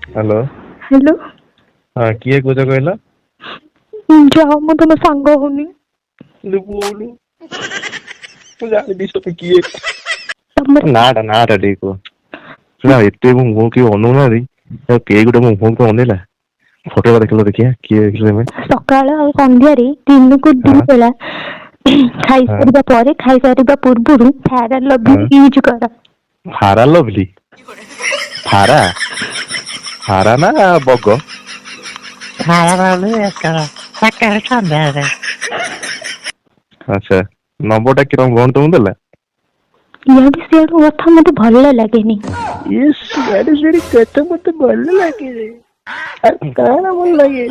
hello hello हाँ किए कौच कहला जाओ मो तुम सांग होनी बोलू जानी किए तमर नाटा नाटा ठीक ना एत मुह कि अनुना के गोटे मो मुह तो अनेला फोटो देख देखिए किए देखिए सकाळ और संध्या रे दिन को दिन बेला खाई सारिबा परे खाई सारिबा पूर्वरु फेयर एंड लवली यूज कर फारा लवली फारा फारा ना बग अच्छा नंबर कि भौन तुम देला इयाडे सियाडे कथा मते भल लागेनी ये सियाडे सियाडे कथा मते भल लागे काना भल लागे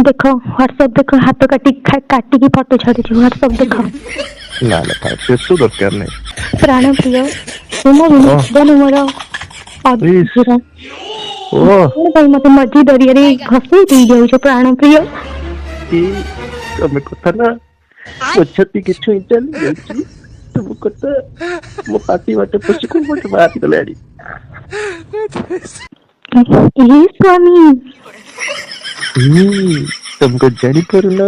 देखो व्हाट्सएप देखो हाथ काटी की फोटो छाड़ी व्हाट्सएप देखो ना ना से तो दरकार नहीं प्राण प्रिय तुम मोर अधीरा ओ भाई मते मजी दरिया रे घसे दी जाउ प्राण प्रिय तमे कथा ना पछती के छुई चल जाई तुम कथा मो पार्टी बाटे पछ को मत बात गलाडी ए स्वामी तुमको जानी पर ना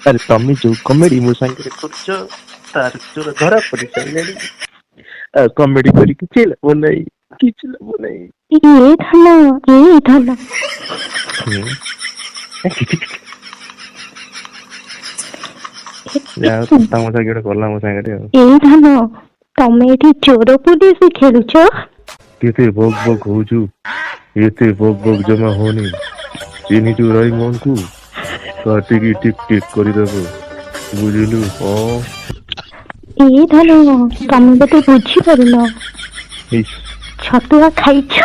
अरे तमे जो कॉमेडी मो संगे करछ तार चोर धरा पड़ी चल कॉमेडी करी किछ बनाई किछ बनाई ए धन या तम संगे गला मो संगे ए धन तमे एठी चोर पुलिस खेलुछ केते भोग भोग होजु एते भोग भोग जमा होनी चिनी जो रही मन को काटी की टिक टिक करी देबो बुझिलु ए धन तमे तो बुझी परलो इस छतुआ खाइछ